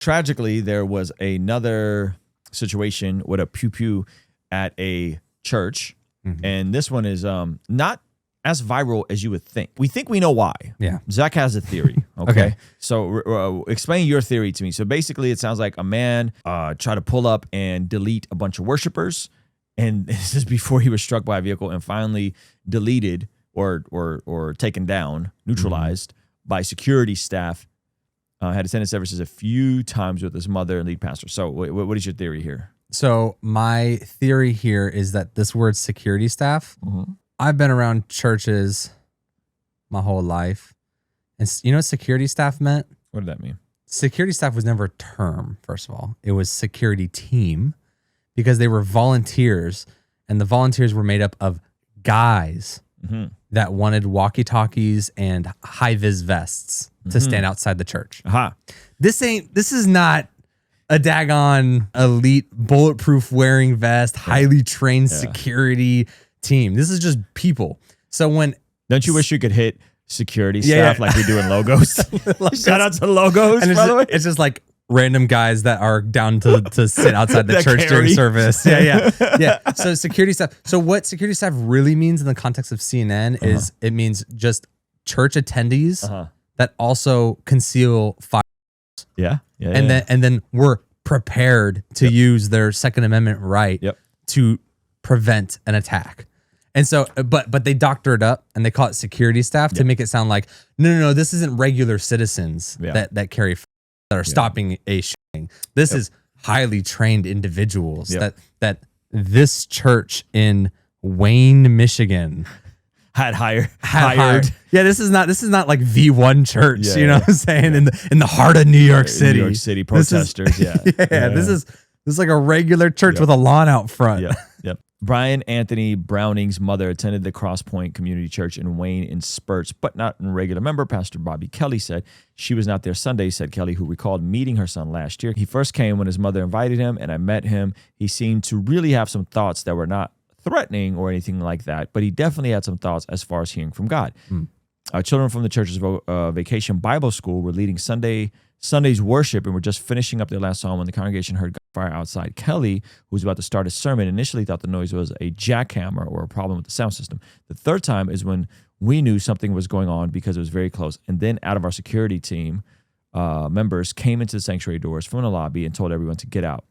Tragically, there was another situation with a pew-pew at a church. And this one is not as viral as you would think. We think we know why. Yeah. Zach has a theory. Okay. So explain your theory to me. So basically, it sounds like a man tried to pull up and delete a bunch of worshipers. And this is before he was struck by a vehicle and finally deleted or taken down, neutralized by security staff. Had attended services a few times with his mother and lead pastor. So what is your theory here? So my theory here is that this word security staff, I've been around churches my whole life. And you know what security staff meant? What did that mean? Security staff was never a term, first of all. It was security team because they were volunteers, and the volunteers were made up of guys that wanted walkie-talkies and high-vis vests to stand outside the church. This is not a daggone elite bulletproof wearing vest, highly trained security team. This is just people. So when don't you wish you could hit security staff like we do in logos? Shout out to logos, and by the way. It's just like random guys that are down to sit outside the church during service. Yeah. So security staff. So what security staff really means in the context of CNN is it means just church attendees that also conceal fire. And then we're prepared to use their Second Amendment right to prevent an attack. And so, but they doctor it up and they call it security staff to make it sound like no, this isn't regular citizens that carry that are stopping a shooting. This is highly trained individuals that this church in Wayne, Michigan had hired. Yeah, this is not like V1 church, you know what I'm saying? In the heart of New York City. New York City protesters, This is like a regular church with a lawn out front. Brian Anthony Browning's mother attended the Cross Point Community Church in Wayne in spurts, but not a regular member. Pastor Bobby Kelly said she was not there Sunday, said Kelly, who recalled meeting her son last year. He first came when his mother invited him, and I met him. He seemed to really have some thoughts that were not threatening or anything like that, but he definitely had some thoughts as far as hearing from God. Children from the church's vacation Bible school were leading Sunday's worship and were just finishing up their last song when the congregation heard gunfire outside. Kelly, who was about to start his sermon, initially thought the noise was a jackhammer or a problem with the sound system. The third time is when we knew something was going on because it was very close. And then out of our security team, members came into the sanctuary doors from the lobby and told everyone to get out.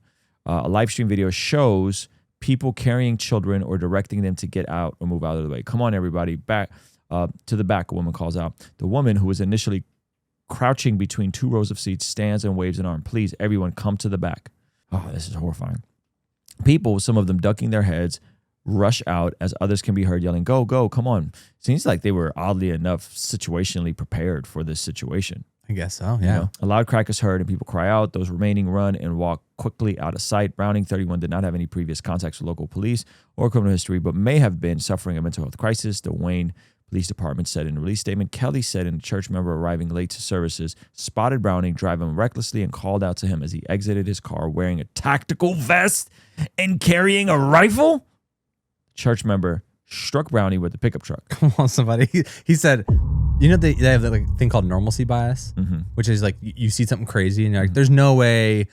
A live stream video shows people carrying children or directing them to get out or move out of the way. Come on, everybody, back to the back, a woman calls out. The woman, who was initially crouching between two rows of seats, stands and waves an arm. Please, everyone, come to the back. Oh, this is horrifying. People, some of them ducking their heads, rush out as others can be heard yelling, go, go, come on. Seems like they were oddly enough situationally prepared for this situation. I guess so, yeah. You know, a loud crack is heard and people cry out. Those remaining run and walk quickly out of sight. Browning, 31, did not have any previous contacts with local police or criminal history, but may have been suffering a mental health crisis. The Wayne Police Department said in a release statement. Kelly said a church member arriving late to services spotted Browning driving recklessly and called out to him as he exited his car wearing a tactical vest and carrying a rifle. Church member struck Browning with the pickup truck. Come on, somebody. He said, you know, they have that thing called normalcy bias, which is like you see something crazy and you're like, there's no way.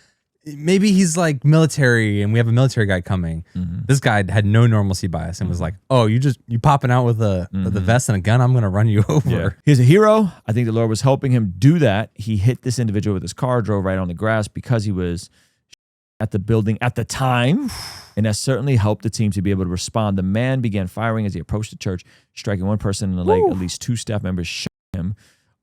Maybe he's like military and we have a military guy coming. This guy had no normalcy bias and was like, oh, you popping out with the vest and a gun, I'm going to run you over. Yeah. He's a hero. I think the Lord was helping him do that. He hit this individual with his car, drove right on the grass because he was at the building at the time. And that certainly helped the team to be able to respond. The man began firing as he approached the church, striking one person in the leg. At least two staff members shot him.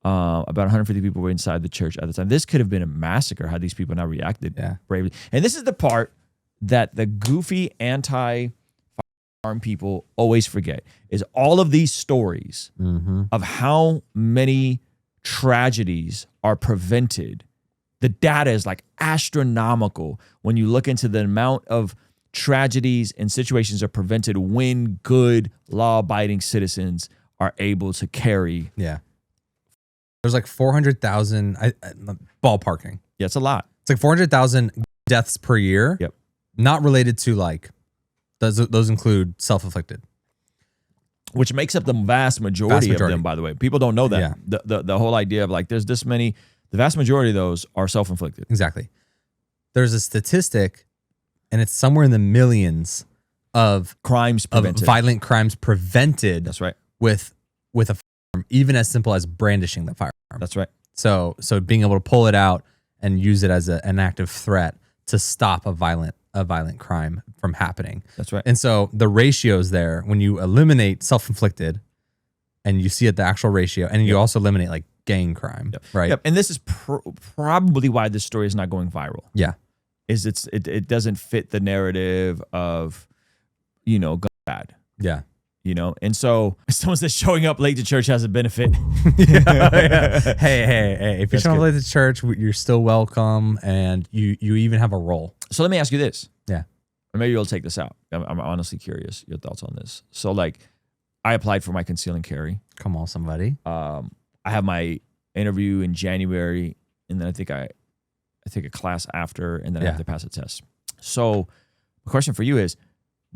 About 150 people were inside the church at the time. This could have been a massacre had these people not reacted bravely. And this is the part that the goofy anti-firearm people always forget, is all of these stories of how many tragedies are prevented. The data is like astronomical when you look into the amount of tragedies and situations are prevented when good law-abiding citizens are able to carry. There's like 400,000 ballparking. Yeah, it's a lot. It's like 400,000 deaths per year. Not related to like, those include self-inflicted. Which makes up the vast majority of them, by the way. People don't know that. The whole idea of like, there's this many The vast majority of those are self-inflicted. Exactly. There's a statistic, and it's somewhere in the millions of Crimes prevented. violent crimes prevented. That's right. With a firearm, even as simple as brandishing the firearm. That's right. So being able to pull it out and use it as an active threat to stop a violent crime from happening. That's right. And so the ratios there, when you eliminate self-inflicted, and you see it the actual ratio, and you also eliminate like gang crime, right? Yep. And this is probably why this story is not going viral. Yeah, Is it doesn't fit the narrative of, gun bad. Yeah. And so someone says showing up late to church has a benefit. Yeah. Hey, if you're showing up late to church, you're still welcome, and you even have a role. So let me ask you this. Yeah. Or maybe you'll take this out. I'm honestly curious your thoughts on this. So like, I applied for my conceal and carry. Come on, somebody. I have my interview in January, and then I think I take a class after, and then I have to pass a test. So the question for you is,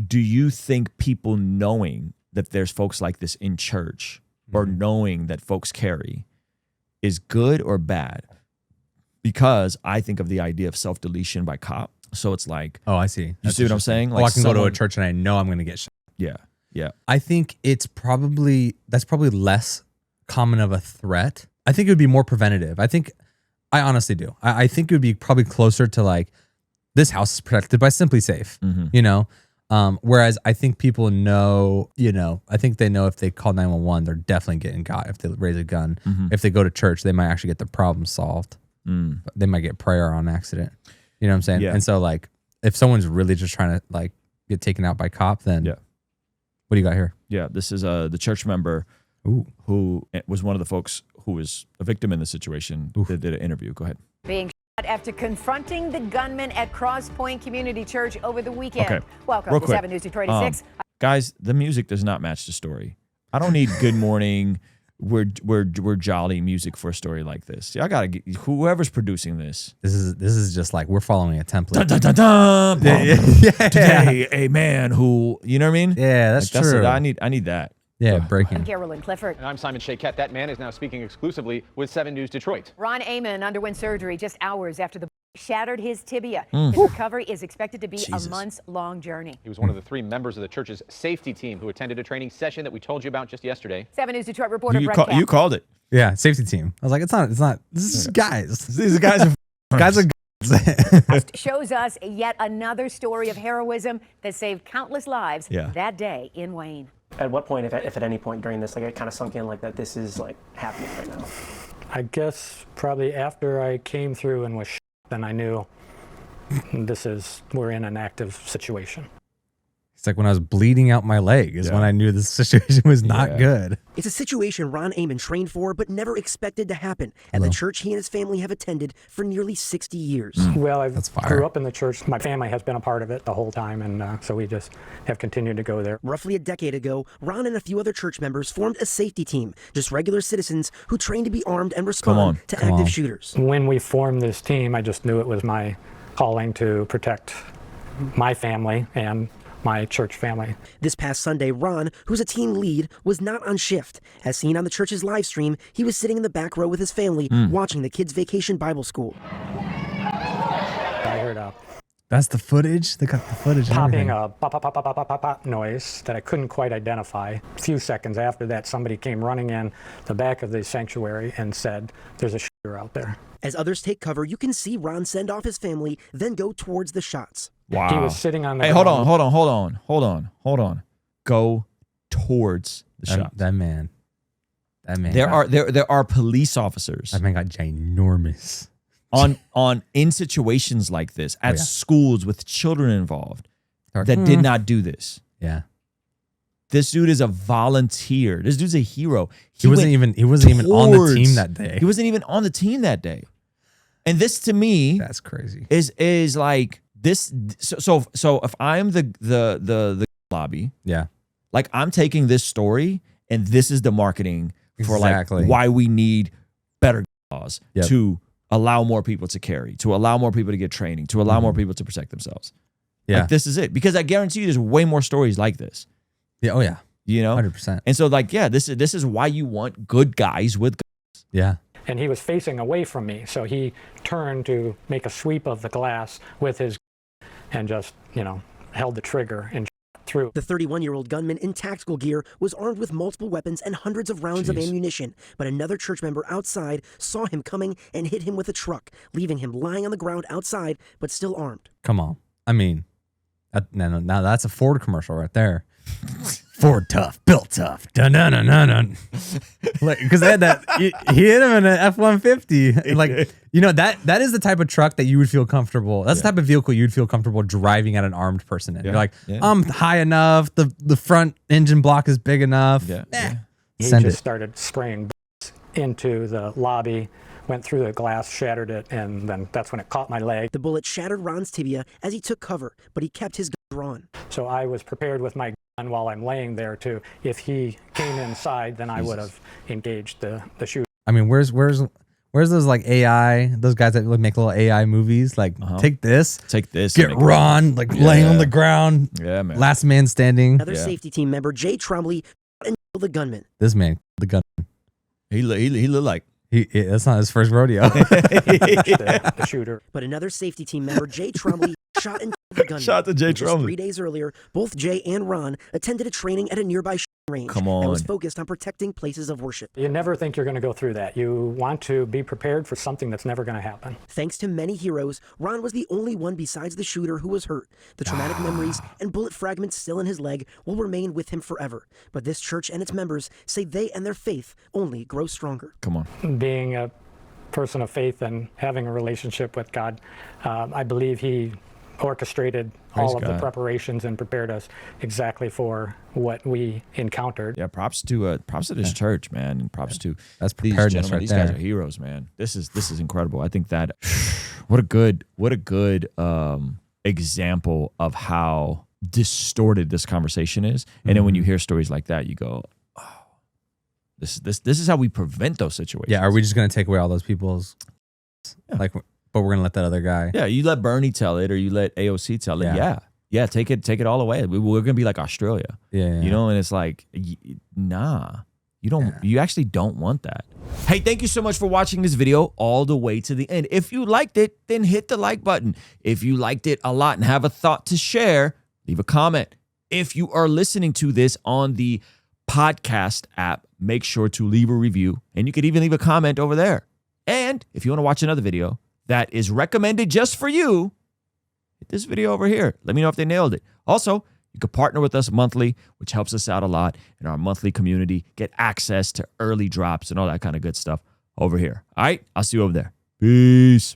do you think people knowing that there's folks like this in church, or knowing that folks carry, is good or bad? Because I think of the idea of self-deletion by cop. So it's like, oh, I see. You see what I'm saying? Like I can go to a church and I know I'm going to get shot. Yeah. Yeah. I think that's probably less common of a threat. I think it would be more preventative. I honestly do. I think it would be probably closer to like, this house is protected by Simply Safe, whereas I think people know, I think they know if they call 911, they're definitely getting got. If they raise a gun, if they go to church, they might actually get the problem solved. They might get prayer on accident. You know what I'm saying? Yeah. And so like, if someone's really just trying to like get taken out by cop, then what do you got here? Yeah, this is the church member who was one of the folks who was a victim in the situation that did an interview. Go ahead. Being shot after confronting the gunman at Cross Point Community Church over the weekend. Okay. Welcome Real to quick. 7 News Detroit at 6. Guys, the music does not match the story. I don't need good morning, we're jolly music for a story like this. I gotta get whoever's producing this. This is just like we're following a template. Dun, dun, dun, dun. Today, a man who, you know what I mean? Yeah, that's Like, true. I need that. Yeah, breaking. I'm Carolyn Clifford. And I'm Simon Shakette. That man is now speaking exclusively with 7 News Detroit. Ron Amon underwent surgery just hours after the shattered his tibia. His recovery is expected to be a months-long journey. He was one of the 3 members of the church's safety team who attended a training session that we told you about just yesterday. 7 News Detroit reporter You Brett Kapp called it. Yeah, safety team. I was like, it's not. This is guys. These guys are Guys are shows us yet another story of heroism that saved countless lives Yeah. that day in Wayne. At what point, if at any point during this, like it kind of sunk in like that this is like happening right now? I guess probably after I came through and was shot, then I knew we're in an active situation. It's like when I was bleeding out my leg is when I knew this situation was not good. It's a situation Ron Amon trained for but never expected to happen at the church he and his family have attended for nearly 60 years. Well, I That's fire. grew up in the church. My family has been a part of it the whole time, and so we just have continued to go there. Roughly a decade ago, Ron and a few other church members formed a safety team, just regular citizens who trained to be armed and respond to active shooters. When we formed this team, I just knew it was my calling to protect my family and my church family. This past Sunday, Ron, who's a team lead, was not on shift. As seen on the church's live stream, he was sitting in the back row with his family, watching the kids' vacation Bible school. I heard a That's the footage? They got the footage. popping, a pop, pop, pop, pop, pop, pop, pop noise that I couldn't quite identify. A few seconds after that, somebody came running in the back of the sanctuary and said, "There's a shooter out there." As others take cover, you can see Ron send off his family, then go towards the shots. Wow. He was sitting on the Hey, ground. hold on. Go towards the shot. That man. There are police officers That man got ginormous. in situations like this at schools with children involved that Mm. did not do this. Yeah. This dude is a volunteer. This dude's a hero. He wasn't even on the team that day. He wasn't even on the team that day. And this to me That's crazy. is like this. So if I'm the lobby, like I'm taking this story and this is the marketing for Exactly. like why we need better laws Yep. to allow more people to carry, to allow more people to get training, to allow more people to protect themselves. Yeah. Like this is it. Because I guarantee you there's way more stories like this. Yeah. Oh yeah. You know? 100%. And so like, yeah, this is why you want good guys with guns. Yeah. and he was facing away from me. So he turned to make a sweep of the glass with his and just, you know, held the trigger and through. The 31-year-old gunman in tactical gear was armed with multiple weapons and hundreds of rounds of ammunition, but another church member outside saw him coming and hit him with a truck, leaving him lying on the ground outside, but still armed. Come on. I mean, now that's a Ford commercial right there. Ford tough, built tough. Dun dun dun dun dun. Like, because they had that, he hit him in an F-150. Like, you know, that is the type of truck that you would feel comfortable. That's the type of vehicle you'd feel comfortable driving at an armed person in. You're like, I'm high enough. The front engine block is big enough. He just started spraying into the lobby, went through the glass, shattered it, and then that's when it caught my leg. The bullet shattered Ron's tibia as he took cover, but he kept his gun drawn. So I was prepared with my gun while I'm laying there to, if he came inside, then I would have engaged the shooter. I mean, where's those like AI, those guys that make little AI movies? Like, take this, get Ron, like laying on the ground, man. Last man standing. Another safety team member, Jay Trombley, and the gunman. This man, the gunman. He looked like. That's not his first rodeo. the shooter. But another safety team member, Jay Trombley, shot and killed the gunman. Shot to Jay Just Trombley. 3 days earlier, both Jay and Ron attended a training at a nearby range and was focused on protecting places of worship. You never think you're going to go through that. You want to be prepared for something that's never going to happen. Thanks to many heroes, Ron was the only one besides the shooter who was hurt. The traumatic memories and bullet fragments still in his leg will remain with him forever. But this church and its members say they and their faith only grow stronger. Come on. Being a person of faith and having a relationship with God, I believe he orchestrated all of the preparations and prepared us exactly for what we encountered. Yeah, props to this church, man, and props to that's these preparedness gentlemen. right These there. guys are heroes, man. This is incredible. I think that what a good example of how distorted this conversation is. And then when you hear stories like that, you go, oh, this is how we prevent those situations. Yeah, are we just gonna take away all those people's like? But we're gonna let that other guy. Yeah, you let Bernie tell it, or you let AOC tell it. Yeah, take it all away. We're gonna be like Australia. Yeah. You know, and it's like, nah, you don't. You actually don't want that. Hey, thank you so much for watching this video all the way to the end. If you liked it, then hit the like button. If you liked it a lot and have a thought to share, leave a comment. If you are listening to this on the podcast app, make sure to leave a review, and you could even leave a comment over there. And if you want to watch another video that is recommended just for you, hit this video over here. Let me know if they nailed it. Also, you can partner with us monthly, which helps us out a lot in our monthly community. Get access to early drops and all that kind of good stuff over here. All right, I'll see you over there. Peace.